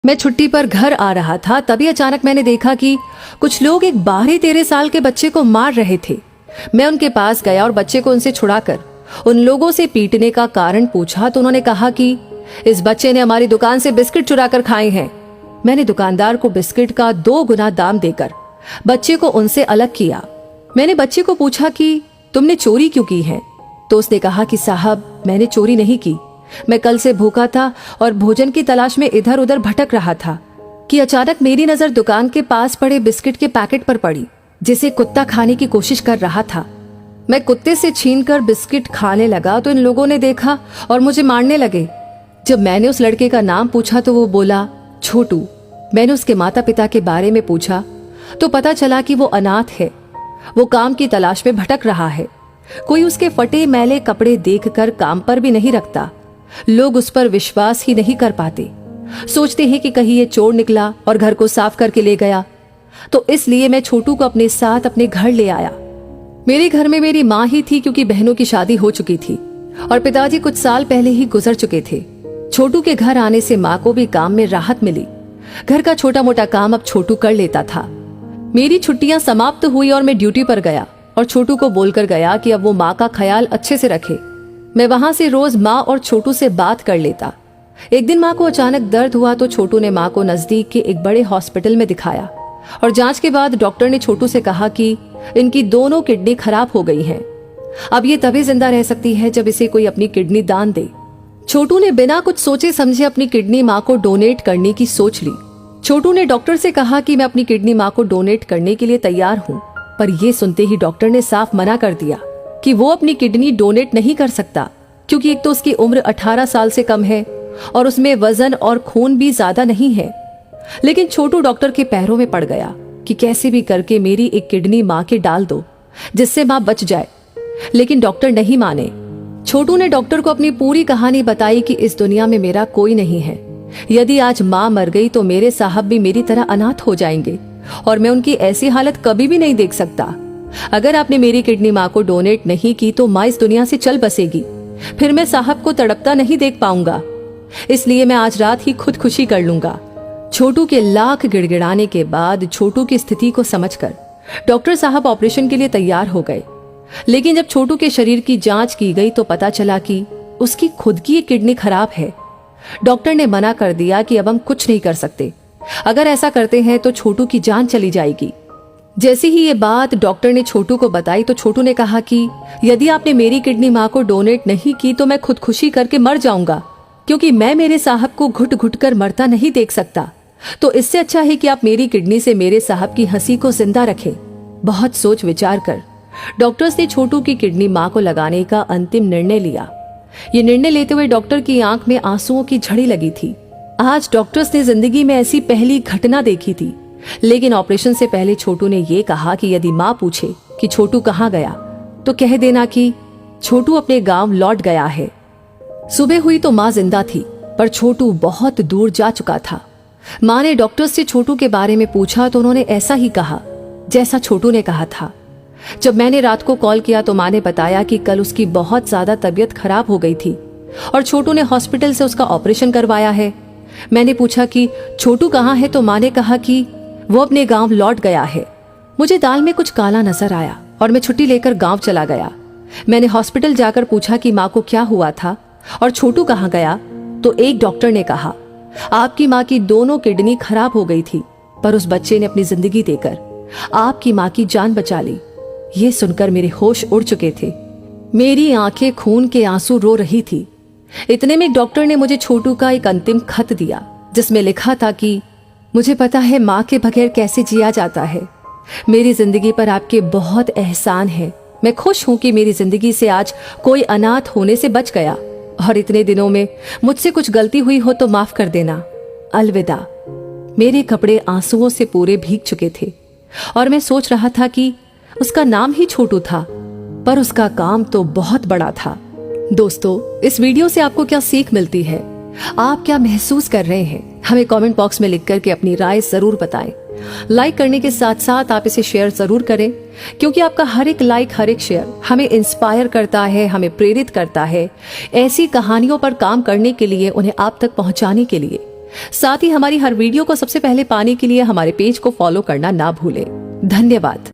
मैं छुट्टी पर घर आ रहा था, तभी अचानक मैंने देखा कि कुछ लोग एक 12-13 साल के बच्चे को मार रहे थे। मैं उनके पास गया और बच्चे को उनसे छुड़ाकर उन लोगों से पीटने का कारण पूछा तो उन्होंने कहा कि इस बच्चे ने हमारी दुकान से बिस्किट चुरा कर खाए हैं। मैंने दुकानदार को बिस्किट का 2 गुना दाम देकर बच्चे को उनसे अलग किया। मैंने बच्चे को पूछा कि तुमने चोरी क्यों की है? तो उसने कहा कि साहब, मैंने चोरी नहीं की, मैं कल से भूखा था और भोजन की तलाश में इधर उधर भटक रहा था कि अचानक मेरी नजर दुकान के पास पड़े बिस्किट के पैकेट पर पड़ी, जिसे कुत्ता खाने की कोशिश कर रहा था। मैं कुत्ते से छीनकर बिस्किट खाने लगा तो इन लोगों ने देखा और मुझे मारने लगे। जब मैंने उस लड़के का नाम पूछा तो वो बोला छोटू। मैंने उसके माता पिता के बारे में पूछा तो पता चला कि वो अनाथ है। वो काम की तलाश में भटक रहा है। कोई उसके फटे मैले कपड़े देखकर काम पर भी नहीं रखता। लोग उस पर विश्वास ही नहीं कर पाते, सोचते हैं कि कहीं ये चोर निकला और घर को साफ करके ले गया। तो इसलिए मैं छोटू को अपने साथ अपने घर ले आया। मेरे घर में मेरी माँ ही थी, क्योंकि बहनों की शादी हो चुकी थी और पिताजी कुछ साल पहले ही गुजर चुके थे। छोटू के घर आने से माँ को भी काम में राहत मिली। घर का छोटा मोटा काम अब छोटू कर लेता था। मेरी छुट्टियां समाप्त हुई और मैं ड्यूटी पर गया और छोटू को बोलकर गया कि अब वो माँ का ख्याल अच्छे से रखे। मैं वहां से रोज माँ और छोटू से बात कर लेता। एक दिन माँ को अचानक दर्द हुआ तो छोटू ने माँ को नजदीक के एक बड़े हॉस्पिटल में दिखाया और जांच के बाद डॉक्टर ने छोटू से कहा कि इनकी दोनों किडनी खराब हो गई हैं। अब ये तभी जिंदा रह सकती है जब इसे कोई अपनी किडनी दान दे। छोटू ने बिना कुछ सोचे समझे अपनी किडनी माँ को डोनेट करने की सोच ली। छोटू ने डॉक्टर से कहा कि मैं अपनी किडनी माँ को डोनेट करने के लिए तैयार हूँ, पर यह सुनते ही डॉक्टर ने साफ मना कर दिया कि वो अपनी किडनी डोनेट नहीं कर सकता, क्योंकि एक तो उसकी उम्र 18 साल से कम है और उसमें वजन और खून भी ज्यादा नहीं है। लेकिन छोटू डॉक्टर के पैरों में पड़ गया कि कैसे भी करके मेरी एक किडनी माँ के डाल दो, जिससे माँ बच जाए। लेकिन डॉक्टर नहीं माने। छोटू ने डॉक्टर को अपनी पूरी कहानी बताई कि इस दुनिया में मेरा कोई नहीं है। यदि आज माँ मर गई तो मेरे साहब भी मेरी तरह अनाथ हो जाएंगे और मैं उनकी ऐसी हालत कभी भी नहीं देख सकता। अगर आपने मेरी किडनी माँ को डोनेट नहीं की तो माँ इस दुनिया से चल बसेगी, फिर मैं साहब को तड़पता नहीं देख पाऊंगा। इसलिए मैं आज रात ही खुदकुशी कर लूंगा। छोटू के लाख गिड़गिड़ाने के बाद छोटू की स्थिति को समझकर डॉक्टर साहब ऑपरेशन के लिए तैयार हो गए। लेकिन जब छोटू के शरीर की जांच की गई तो पता चला कि उसकी खुद की एक किडनी खराब है। डॉक्टर ने मना कर दिया कि अब हम कुछ नहीं कर सकते। अगर ऐसा करते हैं तो छोटू की जान चली जाएगी। जैसे ही ये बात डॉक्टर ने छोटू को बताई तो छोटू ने कहा कि यदि आपने मेरी किडनी माँ को डोनेट नहीं की तो मैं खुदकुशी करके मर जाऊंगा, क्योंकि मैं मेरे साहब को घुट घुट कर मरता नहीं देख सकता। तो इससे अच्छा है कि आप मेरी किडनी से मेरे साहब की हंसी को जिंदा रखें। बहुत सोच विचार कर डॉक्टर्स ने छोटू की किडनी माँ को लगाने का अंतिम निर्णय लिया। ये निर्णय लेते हुए डॉक्टर की आंख में आंसुओं की झड़ी लगी थी। आज डॉक्टर्स ने जिंदगी में ऐसी पहली घटना देखी थी। लेकिन ऑपरेशन से पहले छोटू ने ये कहा कि यदि माँ पूछे कि छोटू कहाँ गया तो कह देना कि छोटू अपने गांव लौट गया है। सुबह हुई तो माँ जिंदा थी, पर छोटू बहुत दूर जा चुका था। माँ ने डॉक्टर्स से छोटू के बारे में पूछा तो उन्होंने ऐसा ही कहा जैसा छोटू ने कहा था। जब मैंने रात को कॉल किया तो माँ ने बताया कि कल उसकी बहुत ज्यादा तबीयत खराब हो गई थी और छोटू ने हॉस्पिटल से उसका ऑपरेशन करवाया है। मैंने पूछा कि छोटू कहाँ है तो माँ ने कहा कि वो अपने गांव लौट गया है। मुझे दाल में कुछ काला नजर आया और मैं छुट्टी लेकर गांव चला गया। मैंने हॉस्पिटल जाकर पूछा कि माँ को क्या हुआ था और छोटू कहाँ गया। तो एक डॉक्टर ने कहा आपकी माँ की दोनों किडनी खराब हो गई थी, पर उस बच्चे ने अपनी जिंदगी देकर आपकी माँ की जान बचा ली। ये सुनकर मेरे होश उड़ चुके थे। मेरी आंखें खून के आंसू रो रही थी। इतने में एक डॉक्टर ने मुझे छोटू का एक अंतिम खत दिया, जिसमें लिखा था कि मुझे पता है माँ के बगैर कैसे जिया जाता है। मेरी जिंदगी पर आपके बहुत एहसान है। मैं खुश हूं कि मेरी जिंदगी से आज कोई अनाथ होने से बच गया, और इतने दिनों में मुझसे कुछ गलती हुई हो तो माफ कर देना। अलविदा। मेरे कपड़े आंसुओं से पूरे भीग चुके थे और मैं सोच रहा था कि उसका नाम ही छोटू था, पर उसका काम तो बहुत बड़ा था। दोस्तों, इस वीडियो से आपको क्या सीख मिलती है? आप क्या महसूस कर रहे हैं? हमें कमेंट बॉक्स में लिख करके अपनी राय जरूर बताएं। लाइक करने के साथ साथ आप इसे शेयर जरूर करें, क्योंकि आपका हर एक लाइक, हर एक शेयर हमें इंस्पायर करता है, हमें प्रेरित करता है ऐसी कहानियों पर काम करने के लिए, उन्हें आप तक पहुंचाने के लिए। साथ ही हमारी हर वीडियो को सबसे पहले पाने के लिए हमारे पेज को फॉलो करना ना भूलें। धन्यवाद।